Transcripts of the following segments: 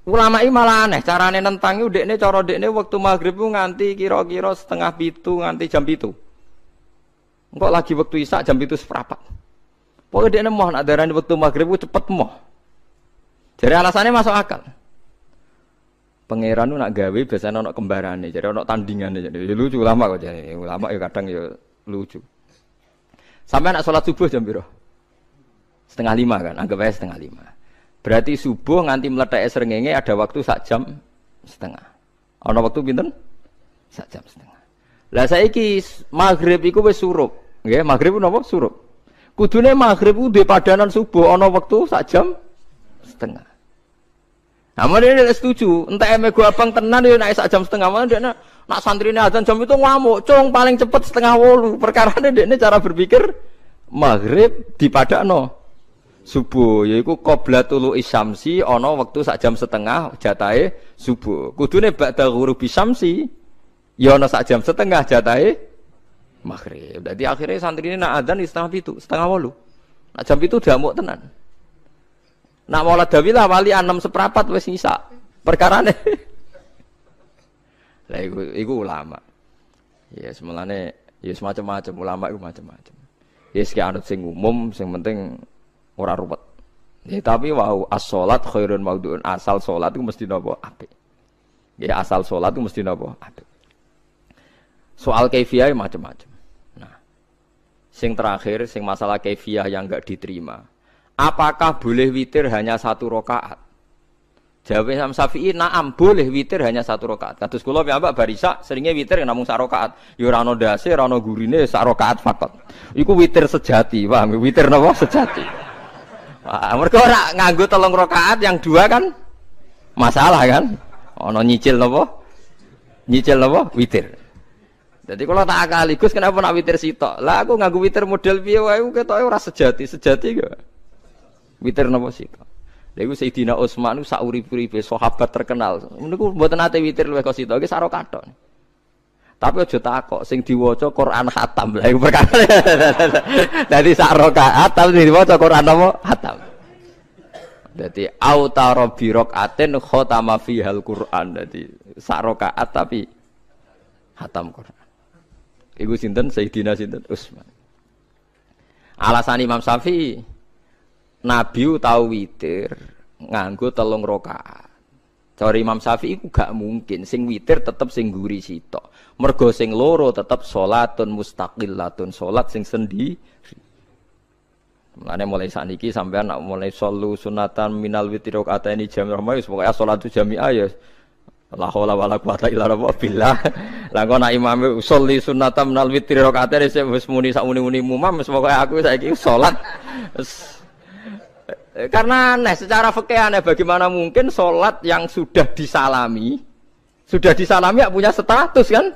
Ulama iki malah aneh, carane nentang iku dekne cara dekne wektu maghrib ku nganti kira-kira 6:30 nganti jam 7. Engko lagi wektu isya jam 7:15. Pokoke dekne moh nak darani wektu maghrib ku cepet moh. Jadi alasannya masuk akal. Pangeran nak gawe biasanya ana kembarane, jadi ana tandingane. Jadi lucu ulama kok jadi. Ulama ya kadang ya lucu. Sampai nak salat subuh jam piro? 4:30 kan, anggap aja 4:30. Berarti subuh nganti meletak srengenge ada waktu 1,5 jam. Ana waktu pinten? 1,5 jam. Lah saiki maghrib iku wis surup. Nggih, maghrib napa surup. Kudune maghrib ku duwe padanan subuh ana wektu 1,5 jam. Amun dia setuju, entek mego abang tenan yo nek 1,5 jam mana dia nak santrine azan jam itu ngamuk, cung paling cepet 7:30. Perkarane dekne cara berpikir maghrib dipadakno subuh, yaiku qoblatul isyamsi ana wektu 1,5 jam jatahe subuh. Kudune ba'da ghurubi syamsi ya ana 1,5 jam jatahe maghrib. Dadi akhirnya santrine nak adzan 7:30, 7:30. Nak jam itu diamuk tenan. Nak maulad dawilah wali 6:15 wis isa. Perkarane. Lah iku ulama. Ya semulane ya semacam-macam ulama iku macam-macam. Ya sik anut sing umum, sing penting ora ruwet. Ya tapi wau as-shalat khairun maudhu'un. Asal salat itu mesti napa? Apik. Ya asal salat itu mesti napa? Apik. Soal kaifiyah macam-macam. Nah, sing terakhir sing masalah kaifiyah yang enggak diterima. Apakah boleh witir hanya 1 rakaat? Jawab Imam Syafi'i, na'am boleh witir hanya 1 rakaat. Kados kula piyambak barisa seringe witir namung 1 rakaat. Ya ora ana ndase, ora ana gurine, 1 rakaat fakot. Iku witir sejati, paham? Witir napa? Sejati. Mereka ora nganggo 3 rakaat, yang 2 kan masalah kan? Ana nyicil napa? Nyicil napa? Witir. Jadi kalau tak akali, Gus kenapa nak witir sitok? Lah aku nganggo witir model piye wae ketoke ora sejati. Sejati gak? Witir napa sitok? Lha iku Sayyidina Utsman sak urip-uripe sahabat terkenal. Niku mboten ate witir luwih kok sitok, iki sak rakaat. Tapi aja takok sing diwaca Quran khatam. Lah iku perkara. Dadi sak rakaat tapi diwaca Quran apa? Khatam. Dadi autara bi rakaatin khatama fihal Quran. Dadi sak rakaat tapi khatam Quran. Iku sinten Sayyidina sinten Utsman. Alasan Imam Syafi'i Nabi tau witir nganggo 3 rakaat. Cara Imam Syafi'i iku gak mungkin sing witir tetep sing guri sitok. Mergo sing loro tetep salatun mustaqillatun, salat sing sendiri. Mulane mulai sakniki sampean nak mulai sallu sunatan minal witri rakaataini jami'ah wis pokoke salatu jami'ah ya la haula wala quwata illa billah. Lah kok nak imame sholli sunatan minal witri rakaataini wis muni sak muni-muni mumam wis pokoke aku saiki salat. Karena aneh, secara fikih aneh bagaimana mungkin sholat yang sudah disalami ya punya status kan?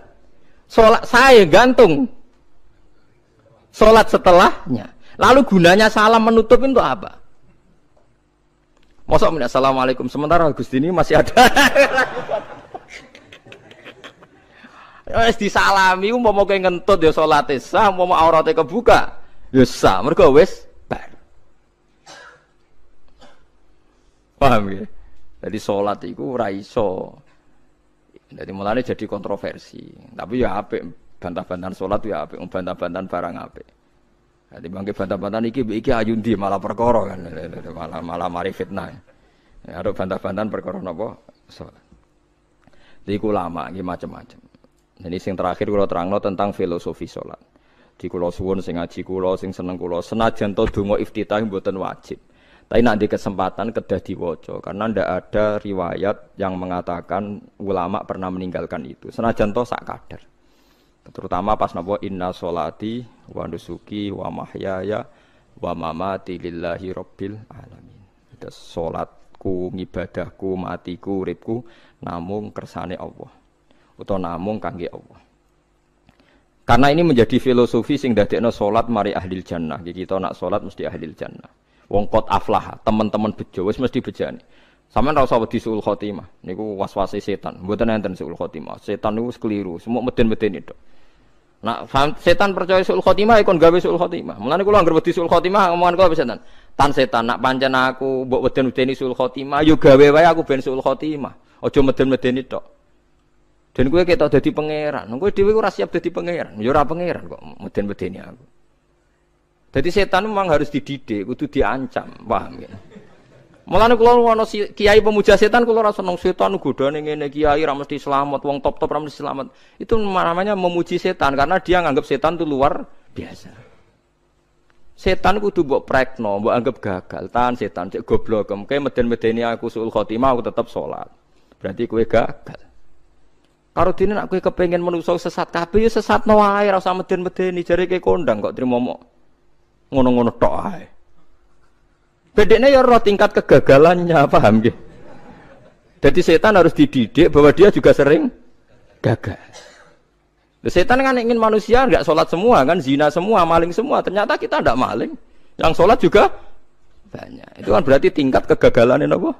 Sholat saya gantung sholat setelahnya. Lalu gunanya salam menutup itu apa? Masa assalamualaikum sementara Gusti ini masih ada. Wis disalami umpama kowe ngentut ya salate sah, umpama aurate kebuka ya sah. Mergo wis paham ya? Jadi sholat itu ora iso. Jadi mulane jadi kontroversi. Tapi ya apik bantah-bantahan sholat ya apik, bantah-bantahan barang apik. Jadi bangke bantah-bantahan iki ayundi malah perkara kan. Malah mari fitnah. Ya ada bantah-bantahan perkara napa? Sholat. Jadi ulama iki macam-macam. Jadi sing terakhir kula terangno tentang filosofi sholat. Di kula suwun sing ngaji kula sing seneng kula senajan to donga iftitah mboten wajib. Tapi nanti kesempatan kedah diwaca karena ndak ada riwayat yang mengatakan ulama pernah meninggalkan itu. Senajan toh sak kadar. Terutama pas napa inna sholati wa nusuki wa mahyaya wa mamati lillahi rabbil alamin. Itu salatku, ngibadahku, matiku, uripku namung kersane Allah. Utawa namung kangge Allah. Karena ini menjadi filosofi sing dadekno salat mari ahlil jannah. Jadi kita nak salat mesti ahlil jannah. Wong kot aflah, teman-teman bejo wis mesti bejane. Sampeyan ora usah wedi suul khotimah. Niku waswase setan. Mboten enten suul khotimah. Setan niku keliru, semua meden-meden itu. Nah, setan percaya suul khotimah ikon gawe suul khotimah. Mulane kula anggere wedi suul khotimah omongan kula setan. Tan setan nak pancen aku mbok weden-wedeni sul khotimah, yo gawe wae aku ben sul khotimah. Aja meden-medeni tok. Dan kowe ketok dadi pangeran. Kowe dhewe ora siap dadi pangeran. Ya ora pangeran kok meden-medeni aku. Jadi setan memang harus dididik, kudu diancam, paham ya? Mulane kula ana kiai pemuja setan kula ora seneng setan godane ngene kiai ra mesti selamat, wong top-top ra mesti selamat. Itu namanya memuji setan karena dia nganggap setan itu luar biasa. Setan kudu mbok prekno, mbok anggap gagal. Tahan setan cek goblok, kayak meden-medeni aku suul khotimah aku tetap salat. Berarti kowe gagal. Karo dene nek kowe kepengin menungso sesat kabeh ya sesatno wae, ora usah meden-medeni jare kowe kondang kok trimo ngono-ngono tok ae. Bedeknya ya roh tingkat kegagalannya, paham nggih? Jadi setan harus dididik bahwa dia juga sering gagal. Setan kan ingin manusia enggak sholat semua kan, zina semua, maling semua. Ternyata kita enggak maling. Yang sholat juga banyak. Itu kan berarti tingkat kegagalannya apa?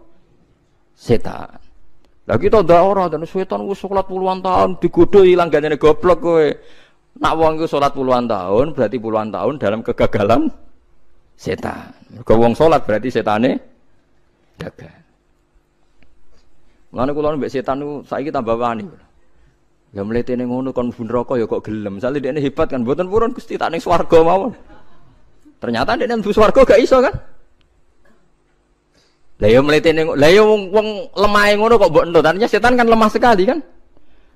Setan. Lah kita ndak ora dan setan wis sholat puluhan tahun digodho ilang gandene goblok kowe. Nak wong iku salat puluhan tahun, berarti puluhan tahun dalam kegagalan setan. Mergo wong salat berarti setane gagal. Mulane kula mbek setan niku saiki tambah wani. Ya mletene ngono kon mlebu neraka ya kok gelem. Misale dekne hebat kan mboten purun Gusti tak ning swarga mawon. Ternyata dekne mlebu swarga gak iso kan? Lah ya mletene lah ya wong lemahe ngono kok mbok entut. Artinya setan kan lemah sekali kan?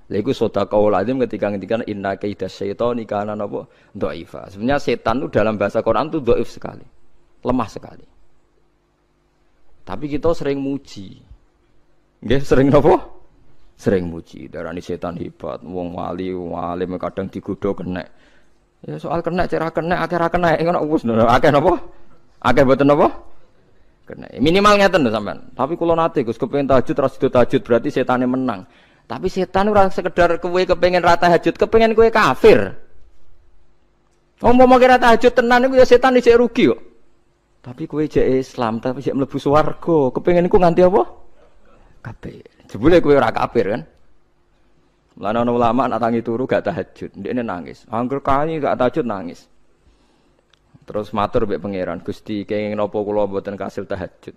Lha iku sedekah lazim ketika ngendikan inna kaidas syaitani kana napa dhaifa. Sebenarnya setan itu dalam bahasa Quran itu dhaif sekali. Lemah sekali. Tapi kita sering muji. Nggih, sering napa? Sering muji. Darani setan hebat, wong wali, wong alim kadang digodho kena. Ya soal kena cara kena, akeh ra kena ngono wis akeh napa? Akeh mboten napa? Kena. Minimal ngeten lho sampean. Tapi kula nate Gus kepengin tahajud terus tahajud berarti setane menang. Tapi setan ora sekedar kowe kepengin ra tahajud, kepengin kowe kafir. Umpama kira tahajud tenan iku ya setan isih rugi kok. Tapi kowe jek Islam, tapi jek mlebu swarga, kepengin iku nganti apa? Kafir. Jebule kowe ora kafir kan? Lan ana ulama nak tangi turu gak tahajud, ndekne nangis. Angger kae gak tahajud nangis. Terus matur mbek pangeran, Gusti kenging napa kula mboten kasil tahajud.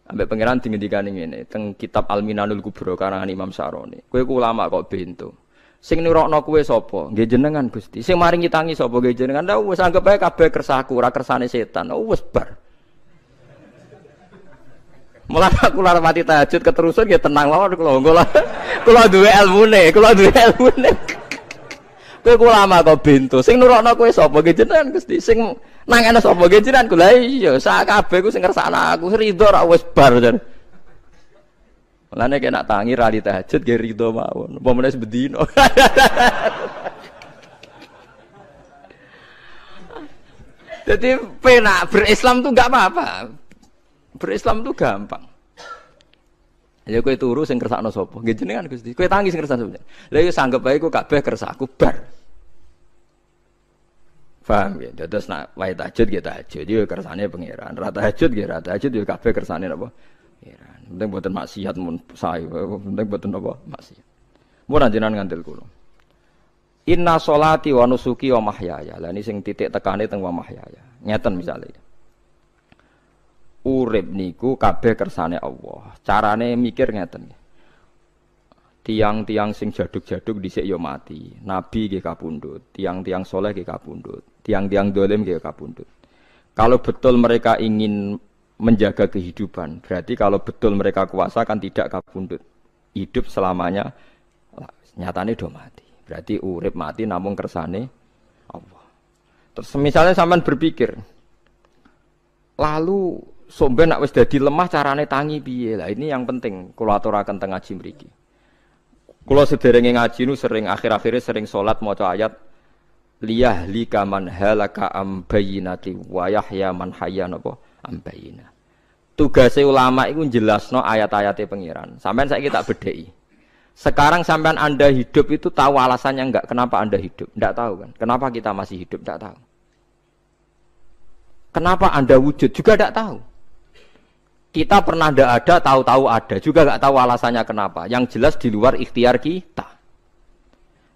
Ambek pangeran dingendikane ngene teng kitab Al-Minanul Kubra karangan Imam Saroni. Kowe ku ulama kok bento. Sing nurokno kowe sapa? Nggih jenengan Gusti. Sing maringi tangi sapa? Nggih jenengan. Lah wis anggap ae kabeh kersaku, ora kersane setan. Wis bar. Mulane aku lara mati tahajud keterusan nggih tenang mawon kula. Kula duwe ilmune, Kowe ku ulama kok bento. Sing nurokno kowe sapa? Nggih jenengan Gusti. Sing nangene sapa nggih jenengan kula iya sak kabeh ku sing kersane aku ridho ra wis bar jan. Mulane kena tangi ra di tahajud nggih ridho mawon. Apa meneh sebedino. Jadi penak berislam tuh enggak apa-apa. Berislam tuh gampang. Ya kowe turu sing kersakno sapa? Nggih jenengan Gusti. Kowe tangi sing kersakno sapa? Lah ya sanggep bae ku kabeh kersaku bar. Paham ya? Terus nak wae tahajud ya tahajud yo kersane pangeran. Ra tahajud ya ra tahajud yo kabeh kersane napa? Pangeran. Penting boten maksiat mun sae. Penting boten napa maksiat. Mun jenengan ngandel kula. Inna sholati wa nusuki wa mahyaya. Lah ini sing titik tekane teng wa mahyaya. Ngeten misale. Urip niku kabeh kersane Allah. Carane mikir ngeten. Tiang-tiang sing jaduk-jaduk dhisik ya mati. Nabi nggih kapundhut, tiang-tiang soleh nggih kapundhut, tiang-tiang dolim nggih kapundhut. Kalau betul mereka ingin menjaga kehidupan, berarti kalau betul mereka kuasa kan tidak kapundhut. Hidup selamanya nyatane do mati. Berarti urip mati namung kersane Allah. Terus misalnya sampean berpikir, lalu somben nek wis dadi lemah carane tangi piye? Lah ini yang penting kula aturaken teng ngaji mriki. Kula sederenge ngaji nu sering akhir-akhire sering salat maca ayat liyahlika man halaka am bayyinati wa yahya man hayya napa am bayyina. Tugase ulama iku jelasno ayat-ayate pengiran. Sampeyan saiki tak bedheki. Sekarang sampean Anda hidup itu tahu alasannya enggak? Kenapa Anda hidup? Enggak tahu kan? Kenapa kita masih hidup? Enggak tahu. Kenapa Anda wujud? Juga enggak tahu. Kita pernah enggak ada, tahu-tahu ada. Juga enggak tahu alasannya kenapa. Yang jelas di luar ikhtiar kita.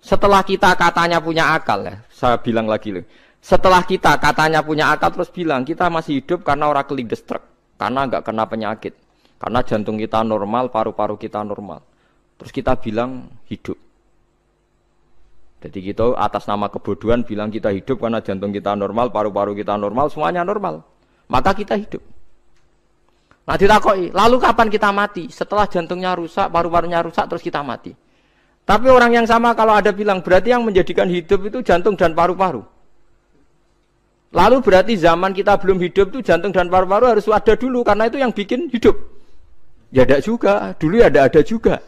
Setelah kita katanya punya akal ya, saya bilang lagi loh. Setelah kita katanya punya akal terus bilang kita masih hidup karena orang kelindestrek, karena nggak kena penyakit, karena jantung kita normal, paru-paru kita normal. Terus kita bilang hidup. Jadi kita atas nama kebodohan bilang kita hidup karena jantung kita normal, paru-paru kita normal, semuanya normal. Maka kita hidup. Nah ditakoi, lalu kapan kita mati? Setelah jantungnya rusak, paru-parunya rusak, terus kita mati. Tapi orang yang sama kalau ada bilang, berarti yang menjadikan hidup itu jantung dan paru-paru. Lalu berarti zaman kita belum hidup itu jantung dan paru-paru harus ada dulu, karena itu yang bikin hidup. Ya ada juga, dulu ya ada juga.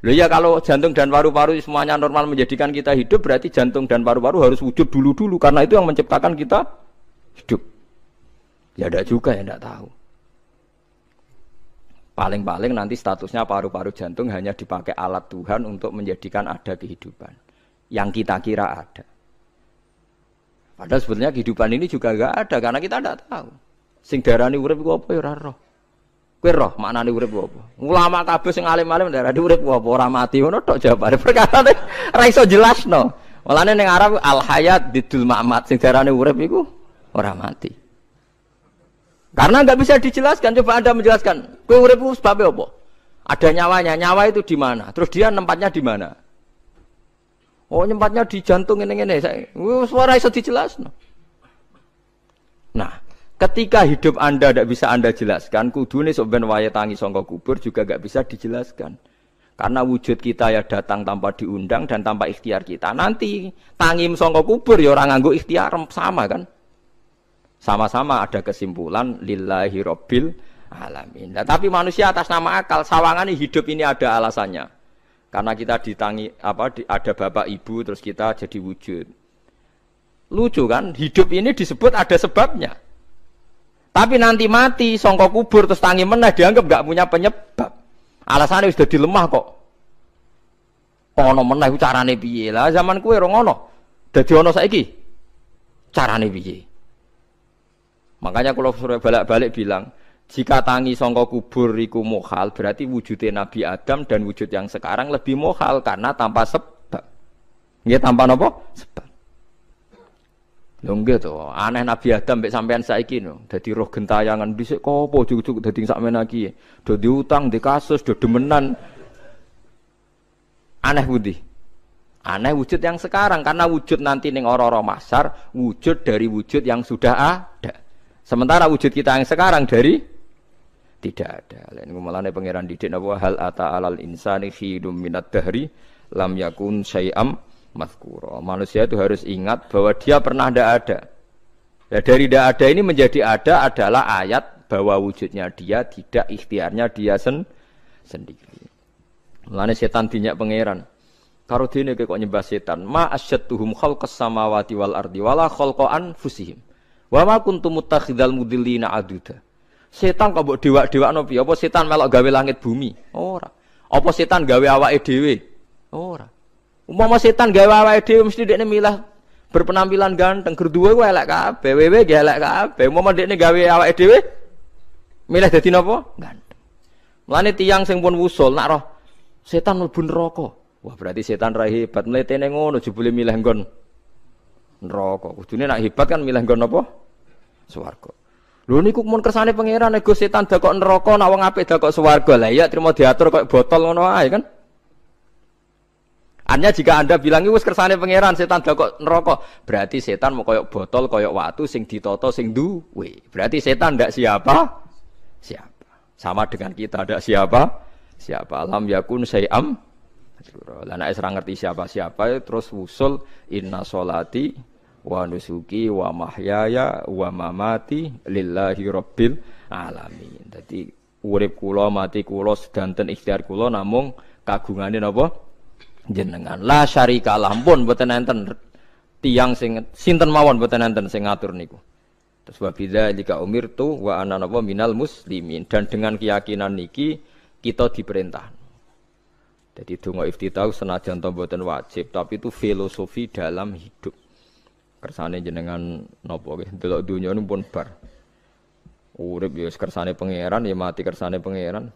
Loh ya kalau jantung dan paru-paru semuanya normal menjadikan kita hidup, berarti jantung dan paru-paru harus wujud dulu-dulu, karena itu yang menciptakan kita hidup. Ya ada juga ya tidak tahu. Paling-paling nanti statusnya paru-paru jantung hanya dipakai alat Tuhan untuk menjadikan ada kehidupan. Yang kita kira ada. Padahal sebetulnya kehidupan ini juga enggak ada karena kita tidak tahu. Sing darani urip iku apa ya ora roh. Kowe roh maknane urip apa? Ulama kabeh sing alim-alim darani urip apa ora mati ngono tok jawabane. Perkarane ora iso jelasno. Mulane ning Arab al hayat didul mamat sing darani urip iku ora mati. Karena nggak bisa dijelaskan, coba Anda menjelaskan. Kowe urip ku sebabnya apa? Ada nyawanya, nyawa itu di mana? Terus dia nempatnya di mana? Oh, nempatnya di jantung ini. Suara iso dijelasno. Nah, ketika hidup Anda tidak bisa Anda jelaskan, kudune sok ben wayahe tangi saka kubur juga nggak bisa dijelaskan. Karena wujud kita ya datang tanpa diundang dan tanpa ikhtiar kita. Nanti tangi saka kubur ya ora nganggo ikhtiar sama kan? Sama-sama ada kesimpulan lillahi rabbil alamin. Nah, tapi manusia atas nama akal sawangane hidup ini ada alasannya. Karena kita ada bapak ibu terus kita jadi wujud. Lucu kan? Hidup ini disebut ada sebabnya. Tapi nanti mati songko kubur terus tangi meneh dianggap enggak punya penyebab. Alasannya sudah dilemah kok. Ono meneh carane piye? Lah zaman kuwe ora ngono. Dadi ono saiki. Carane piye? Makanya kalau suruh balik-balik bilang, jika tangi songko kubur iku mukhal, berarti wujudnya Nabi Adam dan wujud yang sekarang lebih mukhal karena tanpa sebab. Nggih tanpa napa? Sebab. Lho nggih to, aneh Nabi Adam mbek sampean saiki no. Dadi roh gentayangan dhisik kok apa ujug-ujug dadi sakmene iki. Do diutang, di kasus, do demenan. Aneh pundi? Aneh wujud yang sekarang karena wujud nanti ning ora-ora mahsyar wujud dari wujud yang sudah ada. Sementara wujud kita yang sekarang dari tidak ada. Lain ngumalane pangeran didik napa hal ata alal insani khidum minad dahri lam yakun syai'am mazkura. Manusia itu harus ingat bahwa dia pernah tidak ada. Ya, dari tidak ada ini menjadi ada adalah ayat bahwa wujudnya dia tidak ikhtiarnya dia sendiri. Mulane setan dinyak pangeran. Karo dene kok nyembah setan. Ma asyadtuhum khalqas samawati wal ardi wala khalqa anfusihim. Wa ma kuntum muttakhidal mudillina aduda. Setan kok mbok dewak-dewakno piye? Apa setan melok gawe langit bumi? Ora. Apa setan gawe awake dhewe? Ora. Umpama setan gawe awake dhewe mesti dekne milah berpenampilan ganteng, gerduwe ku elek kabeh, wewe ge elek kabeh. Umpama dekne gawe awake dhewe milih dadi napa? Ganteng. Mulane tiyang sing pun wusul nak roh setan mlebu neraka. Wah, berarti setan ra hebat, mletene ngono jebule milih nggon neraka. Kudune nak hebat kan milih nggon apa? Swarga. Lho niku mun kersane pangeran nego setan dakok neraka, nak wong apik dakok swarga. Lah iya trimo diatur kok botol ngono ae kan. Artinya jika Anda bilang wis kersane pangeran setan dakok neraka, berarti setan mau koyok botol, koyok watu sing ditata sing duwe. Berarti setan ndak siapa? Siapa. Sama dengan kita ndak siapa? Siapa. Alam yakun syai'am. Lah nek ora ngerti siapa-siapa terus wusul inna sholati wa nusuki wa mahyaya wa mamati lillahi rabbil alamin. Dadi urip kula mati kula sedanten ikhtiar kula namung kagungane napa jenengan. La syarikalah pun mboten enten tiyang sing sinten mawon mboten enten sing ngatur niku. Terus wa bidzalika umirtu wa ana napa minal muslimin dan dengan keyakinan niki kita diperintah. Jadi donga iftitah senajan to mboten wajib tapi itu filosofi dalam hidup. Kersane jenengan napa nggih delok donya niku pun bar. Urip ya kersane pangeran ya mati kersane pangeran.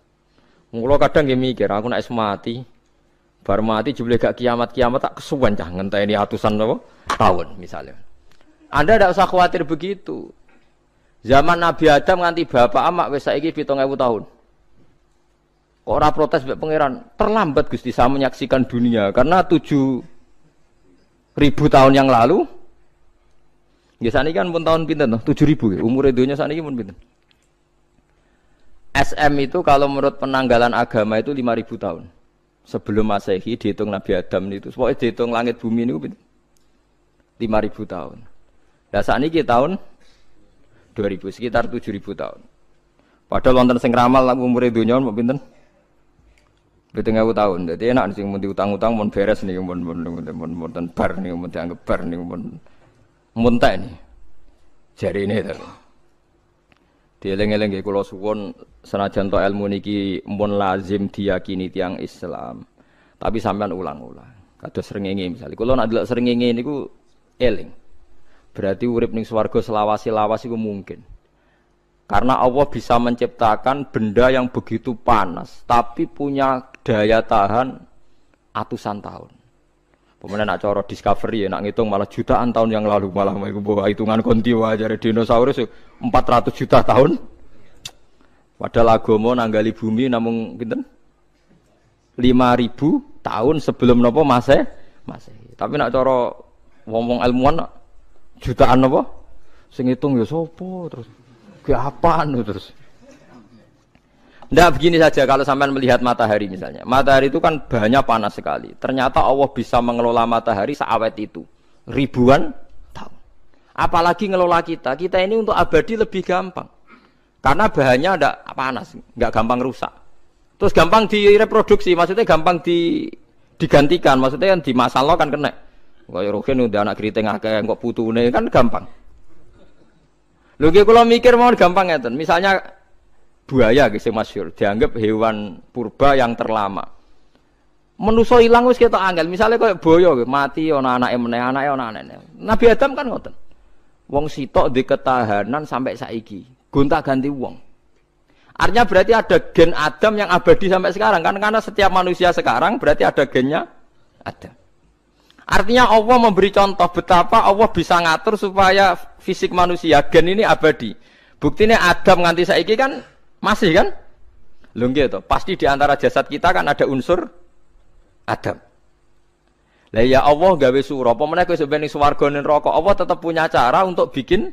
Mula kadang nggih mikir aku nek mati Bar mati jebule gak kiamat-kiamat tak kesuwen cah ngenteni atusan apa tahun misalnya. Anda tidak usah khawatir begitu. Zaman Nabi Adam nganti bapak amak wis saiki 7.000 tahun. Kok ora protes mbek pangeran? Terlambat Gusti saya menyaksikan dunia karena 7.000 tahun yang lalu. Nggih saniki kan pun tahun pinten to? 7.000 umure donya saniki pun pinten? SM itu kalau menurut penanggalan agama itu 5.000 tahun. Sebelum Masehi dihitung Nabi Adam itu, pokoknya dihitung langit bumi ini 5.000 tahun. Nah saat ini tahun 2000, sekitar 7.000 tahun. Padahal wonten sing ramal umure donya mau pinten? 7.000 tahun. Jadi enak sing mun diutang-utang mun beres nih mun bar nih mun dianggap bar nih mun tak nih. Jarine to. Dieling-eling nggih kula suwun senajan to ilmu niki mun lazim diyakini tiyang Islam. Tapi sampean ulang-ulang. Kados srengenge misalnya. Kula nek delok srengenge niku eling. Berarti urip ning swarga selawase-lawas iku mungkin. Karena Allah bisa menciptakan benda yang begitu panas tapi punya daya tahan atusan tahun. Pemenang nak cara discovery ya nak ngitung malah jutaan tahun yang lalu malah bawa hitungan kontiwa dari dinosaurus 400 juta tahun. Padahal agama nanggali bumi namung pinten? 5.000 tahun sebelum napa Masehi. Tapi nak cara wong-wong ilmuwan jutaan napa? Sing ngitung ya sapa terus ke apaan terus. Ndak begini saja kalau sampean melihat matahari misalnya. Matahari itu kan banyak panas sekali. Ternyata Allah bisa mengelola matahari seawet itu. Ribuan tahun. Apalagi ngelola kita. Kita ini untuk abadi lebih gampang. Karena bahannya ada panas. Nggak gampang rusak. Terus gampang direproduksi. Maksudnya gampang digantikan. Maksudnya kan di masa lalu kan kena. Kayak Rogen udah anak keriting akeh kok putune kan gampang. Lho kalau mikir mau gampang ngeten. Misalnya buaya gitu masyhur dianggap hewan purba yang terlama. Menuso ilang wis ketok angel. Misalnya koyo boyo mati ana anake meneh, anake ana anake. Nabi Adam kan ngoten. Wong sitok di ketahanan sampai saiki. Gonta-ganti wong. Artinya berarti ada gen Adam yang abadi sampai sekarang kan karena setiap manusia sekarang berarti ada gennya Adam. Artinya Allah memberi contoh betapa Allah bisa ngatur supaya fisik manusia gen ini abadi. Buktinya Adam nganti saiki kan masih kan? Lho nggih to, pasti di antara jasad kita kan ada unsur Adam. Lah ya Allah gawe sura, apa meneh kowe sampeyan ning swarga ning neraka, Allah tetap punya cara untuk bikin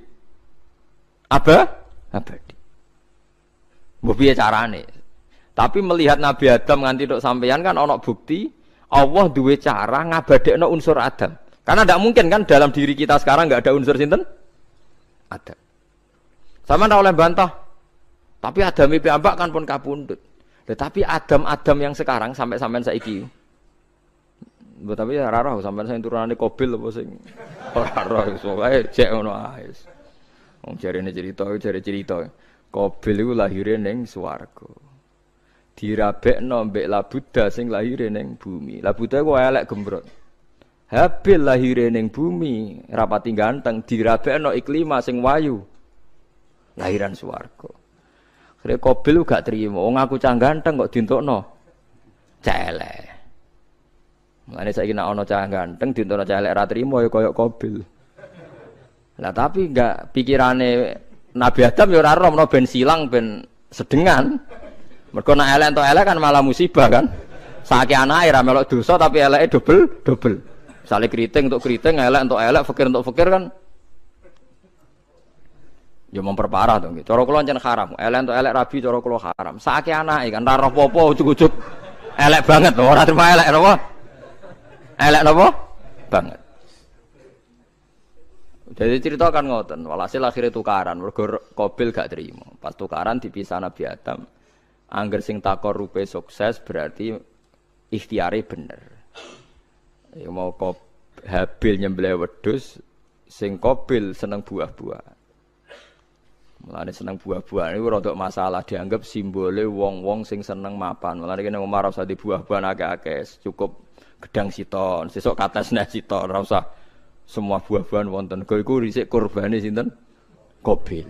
abadi. Mbok piye carane? Tapi melihat Nabi Adam nganti tok sampeyan kan ana bukti Allah duwe cara ngabadekno unsur Adam. Karena tidak mungkin kan dalam diri kita sekarang enggak ada unsur sinten? Adam. Sama ndak oleh bantah. Tapi Adam piyambak kan pun kapundhut. Tetapi Adam yang sekarang sampai sampean saiki. Mbok tapi ya ora roh sampean sing turunane Qabil apa sing ora roh pokoke jek ngono ae. Wong jarene cerita. Qabil iku lahire ning swarga. Dirabekno mbek Labuda sing lahire ning bumi. Labuda ku elek gembrot. Habil lahire ning bumi, rapati ganteng, dirabekno Iklima sing wayu. Lahiran swarga. Akhire Qabil gak trimo, wong aku cah ganteng kok dientukno cah elek. Mulane saiki nek ana cah ganteng dientukno cah elek ra trimo ya kaya Qabil. Lah tapi enggak pikirane Nabi Adam ya ora roh ben silang ben sedengan. Mergo nek elek entuk elek kan malah musibah kan. Saiki anake ra melok dosa tapi eleke dobel. Misale keriting untuk keriting, elek untuk elek, fakir untuk fakir kan ya memperparah to nggih. Cara kula pancen haram. Elek untuk elek rabi cara kula haram. Saiki anake kan ra roh apa-apa ujug-ujug elek banget to, ora terima elek napa? Elek napa? Banget. Jadi cerita kan ngoten, walhasil akhirnya tukaran, mergo Qabil gak terima. Pas tukaran dipisah Nabi Adam. Angger sing takor rupe sukses berarti ikhtiare bener. Ya mau Habil nyembelih wedhus, sing Qabil seneng buah-buahan. Mulane seneng buah-buahan niku rada masalah dianggap simbole wong-wong sing seneng mapan. Mulane kene Umar ora usah di buah-buahan akeh-akeh, cukup gedang siton, sesuk katesne siton, ora usah semua buah-buahan wonten. Iku dhisik kurbane sinten? Qabil.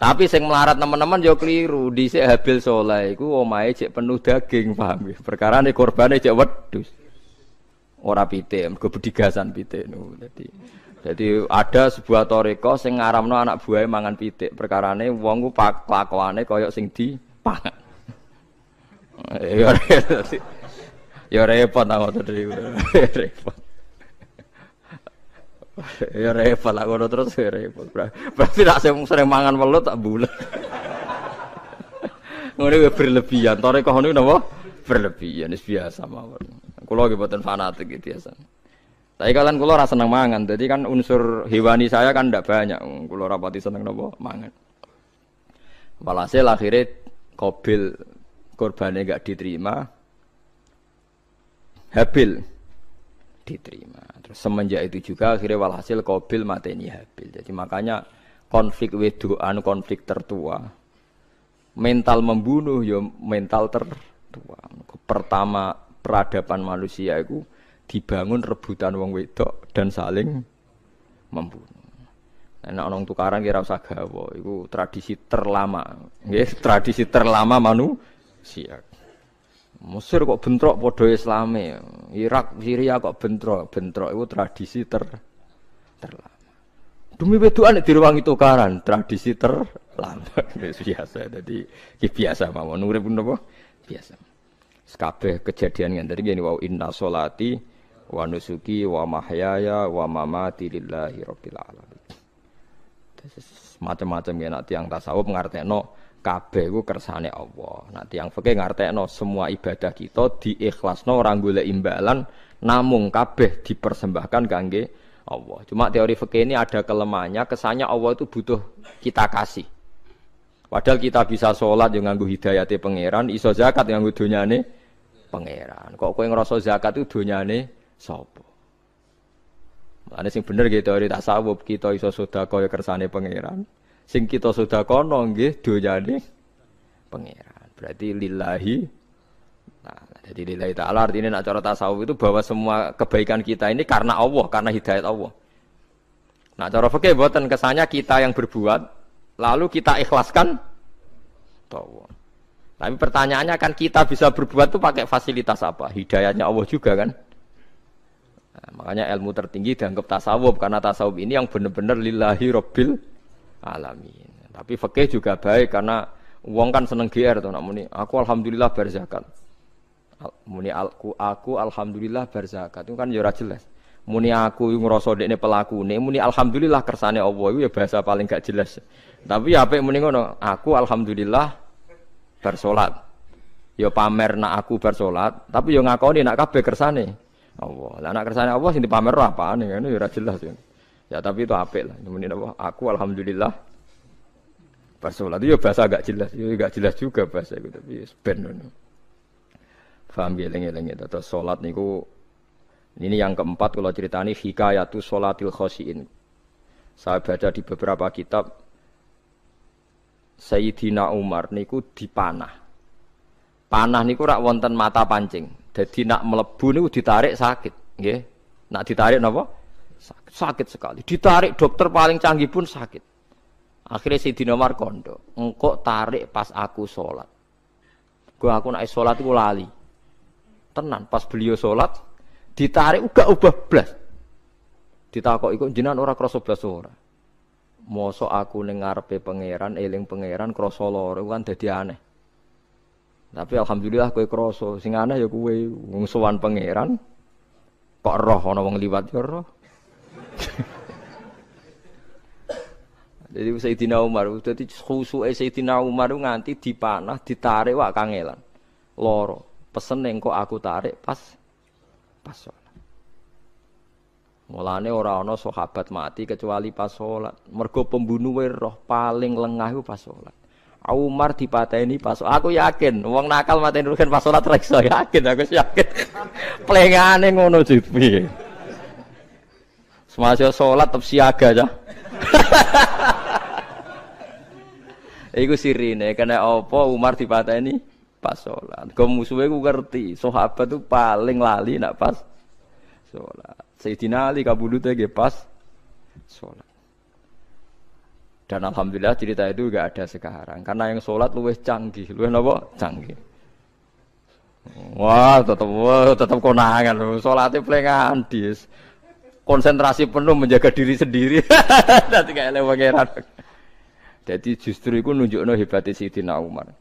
Tapi sing melarat teman-teman yo keliru. Dhisik Habil saleh iku omahe cek penuh daging, paham ya? Perkarane korbane cek wedhus. Ora pitik, mergo bedigasan pitik niku. Jadi ada sebuah toreko sing ngaramno anak buahe mangan pitik. Perkarane wong ku kelakuane kaya sing dipangan. Ya repot ta ngoten niku. Repot. Ya repot lah ngono terus ya repot. Berarti nek sering mangan welut tak bulet. Ngono kuwi berlebihan. Toreko niku napa? Berlebihan wis biasa mawon. Kula nggih mboten fanatik iki biasa. Tapi kalian kula ora seneng mangan. Jadi kan unsur hewani saya kan ndak banyak. Kula rapati seneng napa mangan. Walhasil akhirnya Qabil korbannya enggak diterima. Habil diterima. Terus semenjak itu juga akhirnya walhasil Qabil mateni Habil. Jadi makanya konflik wedoan konflik tertua. Mental membunuh ya mental tertua. Pertama peradaban manusia itu dibangun rebutan wong wedok dan saling membunuh. Nek ana tukaran kira usah gawa, iku tradisi terlama. Nggih, tradisi terlama manusia. Mesir kok bentrok padha Islame. Irak, Syria kok bentrok iku tradisi terlama. Demi wedokan nek direwangi tukaran, tradisi terlama. Biasa. Dadi iki biasa mawon urip napa? Biasa. Kabeh kejadian ngene iki wau inna sholati wa nusuki wa mahyaya wa mamati lillahi rabbil alamin. Macam-macam ya nek tiyang tasawuf ngartekno kabeh iku kersane Allah. Nek tiyang fikih ngartekno semua ibadah kita diikhlasno ora golek imbalan namung kabeh dipersembahkan kangge Allah. Cuma teori fikih ini ada kelemahannya, kesannya Allah itu butuh kita kasih. Padahal kita bisa sholat yang nganggo hidayate pangeran, iso zakat yang nganggo donyane pangeran. Kok kowe ngrasa zakat itu donyane sapa? Mulane sing bener nggih teori tasawuf, kita iso sedekah ya kersane pangeran. Sing kita sedekahno nggih donyane pangeran. Berarti lillahi. Nah, jadi lillahi ta'ala artinya nak cara tasawuf itu bahwa semua kebaikan kita ini karena Allah, karena hidayat Allah. Nah, cara fikih mboten kesannya kita yang berbuat lalu kita ikhlaskan Allah. Tapi pertanyaannya kan kita bisa berbuat itu pakai fasilitas apa? Hidayahnya Allah juga kan? Nah, makanya ilmu tertinggi dianggap tasawuf karena tasawuf ini yang benar-benar lillahi rabbil alamin. Tapi fikih juga baik karena wong kan seneng GR to nak muni aku alhamdulillah bar zakat. Muni aku alhamdulillah bar zakat itu kan ya ora jelas. Muni aku ngrasa dekne pelakune, muni alhamdulillah kersane Allah itu ya bahasa paling gak jelas. Tapi ya apik muni ngono, aku alhamdulillah bar salat. Ya pamer nak aku bar salat, tapi ya ngakoni nak kabeh kersane Allah. Lah nak kersane Allah sing dipamer apane ngene ya ora jelas ya. Ya tapi itu apik lah. Muni apa? Aku alhamdulillah bar salat. Ya bahasa gak jelas, ya gak jelas juga bahasa itu tapi ben ngono. Paham geleng-geleng itu. Terus salat niku ini yang keempat kalau ceritani hikayatu sholatil khosyin. Saya baca di beberapa kitab Sayyidina Umar niku dipanah. Panah niku rak wonten mata pancing. Jadi nak mlebu niku ditarik sakit, nggih. Nak ditarik napa? Sakit sekali. Ditarik dokter paling canggih pun sakit. Akhirnya Sayyidina Umar kondo, engkau tarik pas aku sholat. Gua aku nak sholat iku lali. Tenan pas beliau sholat ditarik uga ubah blas. Ditakoki kok jenengan ora krasa blas ora. Mosok aku ning ngarepe pangeran, eling pangeran krasa lara kan dadi aneh. Tapi alhamdulillah kowe krasa, sing aneh ya kowe wong sowan pangeran kok roh ana wong liwat ya roh. Jadi Sayyidina Umar dadi khusuke Sayyidina Umar nganti dipanah, ditarik wak kangelan. Lara. Pesen engko aku tarik pas sholat. Mulane ora ana sahabat mati kecuali pas sholat. Mergo pembunuhe roh paling lengah iku pas sholat. Umar dipateni pas aku yakin wong nakal mateni rugen pas sholat ra iso yakin aku yakin. Plengane ngono piye. Semasa sholat tetep siaga aja. Iku sirine kena apa Umar dipateni pas sholat. Kau musuhnya ku ngerti, sahabat tu paling lali nak pas sholat. Sayyidina Ali kabudutnya ke pas sholat. Dan alhamdulillah cerita itu enggak ada sekarang karena yang sholat luwih canggih, luwih napa? Canggih. Wah, tetap konangan lho. Salate plengan dis. Konsentrasi penuh menjaga diri sendiri. Dadi kaya le pangeran. Jadi justru itu nunjukno hebatnya Sayyidina Umar.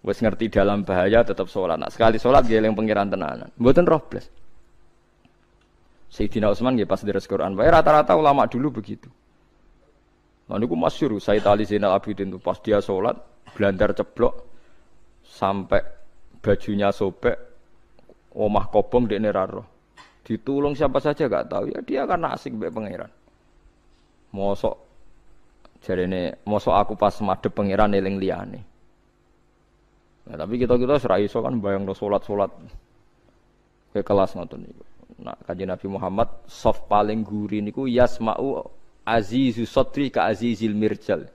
Wes ngerti dalam bahaya tetap sholat. Nah, sekali sholat dia yang pangeran tenanan. Mboten roh blas. Sayyidina Utsman nggih pas deres Quran. Wae rata-rata ulama dulu begitu. Nah niku masyhur Sayyid Ali Zainal Abidin itu pas dia sholat blandar ceblok sampai bajunya sobek, omah kobong dekne ra roh. Ditulung siapa saja gak tahu ya dia karena asik mbek pangeran. Mosok jarene mosok aku pas madhep pangeran eling liyane. Nah, tapi kita ora iso kan bayangno salat-salat ke kelas ngoten niku. Nah, Kanjeng Nabi Muhammad soft paling guri niku yasma'u azizu sotri ka azizil mirjal.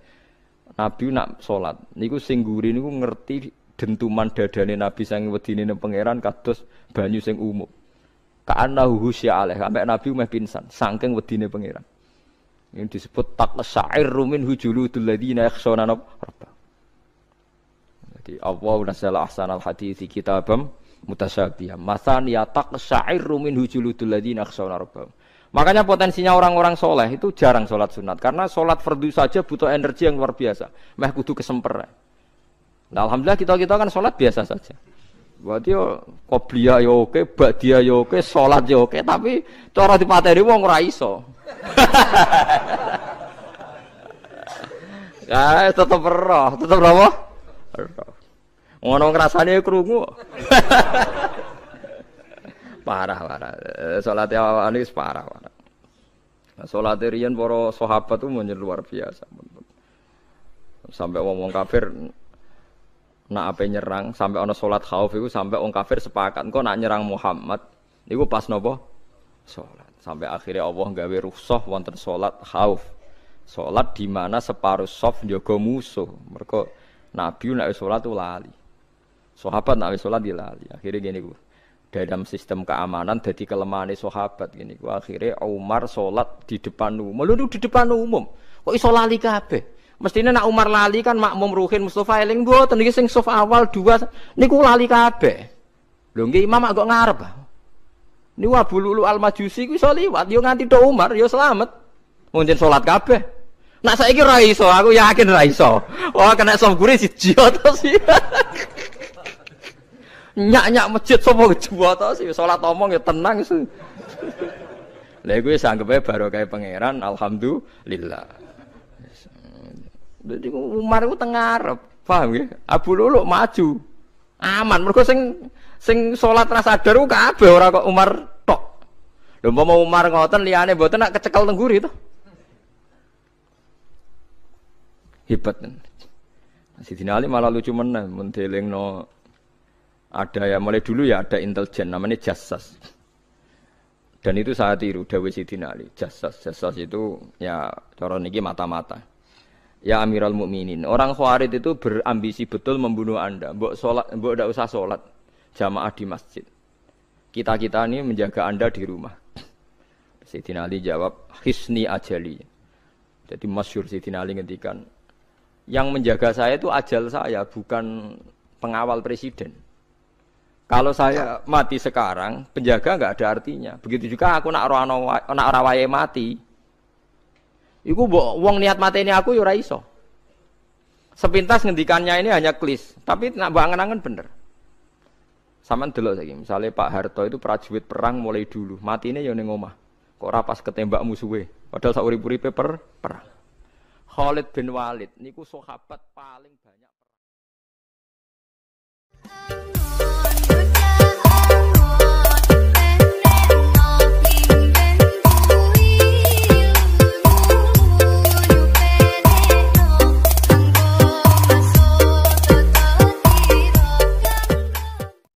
Nabi nak salat niku sing guri niku ngerti dentuman dadane Nabi sang wedine nang pangeran kados banyu sing umum. Ka'annahu husya alaih sampai Nabi meh pingsan saking wedine pangeran. Ini disebut taqsa'irru min hujuludul ladzina yakhshawna rabbahum. Jadi Allah nazzala ahsanal hadithi kitabam mutasyabihan. Masaniya taqsa'irru min hujuludul ladzina yakhshawna rabbahum. Makanya potensinya orang-orang soleh itu jarang sholat sunat karena sholat fardu saja butuh energi yang luar biasa. Meh kudu kesemper. Nah, alhamdulillah kita kan sholat biasa saja. Berarti yo qobliyah yo oke, ba'diyah yo oke, sholat yo oke, tapi cara dipateni wong ora iso. Ya, tetep apa? Ngono ngrasane krungu. Parah. Salat awak ini parah. Salat riyen para sahabat itu luar biasa. Sampai wong kafir nak ape nyerang, sampai ana salat khauf iku sampai wong kafir sepakat engko nak nyerang Muhammad niku pas napa? Salat. Sampai akhirnya Allah gawe rukhsah wonten salat khauf. Salat di mana separuh saf njaga musuh. Mergo Nabi nek salat lali. Sahabat nek salat dilali. Akhirnya gini ku. Dalam sistem keamanan jadi kelemahane sahabat gini. Akhirnya Umar salat di depan umum. Lho di depan umum. Kok iso lali kabeh? Mestine nak Umar lali kan makmum Ruhin Mustofa eling mboten iki sing saf awal 2 niku lali kabeh. Lho nggih imam kok ngarep. Niku Abu Lulu Al-Majusi ku iso liwat yo nganti tok Umar yo slamet. Mungkin salat kabeh. Nak saiki ora iso, aku yakin ora iso. Oh kena saf gure siji to sih. Nyak masjid sapa kejuwa to sih salat omong ya tenang sih. Lha iku wis anggepe barokah pangeran alhamdulillah. Dadi Umar ku teng ngarep, paham nggih? Abu Lulu maju. Aman mergo sing salat ra sadar ku kabeh ora kok Umar tok. Lho umpama Umar ngoten liyane mboten nak kecekel teng guri to. Hebat. Sidina Ali malah lucu meneh mendelingno ada ya mulai dulu ya ada intelijen namanya Jassas. Dan itu saya tiru dawuh Sidina Ali. Jassas itu ya cara niki mata-mata. Ya Amirul Mukminin, orang Khawarij itu berambisi betul membunuh Anda. Mbok ndak usah salat jamaah di masjid. Kita-kita ini menjaga Anda di rumah. Sayyidina Ali jawab, "Hisni ajali." Jadi masyhur Sayyidina Ali ngendikan, yang menjaga saya itu ajal saya, bukan pengawal presiden. Kalau saya mati sekarang, penjaga enggak ada artinya. Begitu juga aku nak ora wayahe mati. Iku wong niat mateni aku ya ora iso. Sepintas ngendikannya ini hanya klis, tapi nak bangen-angen bener. Sampeyan delok saiki, misale Pak Harto itu prajurit perang mulai dulu, matine ya ning omah. Kok ora pas ketembak musuhe, padahal sak urip-uripe perang. Khalid bin Walid niku sahabat paling banyak perang.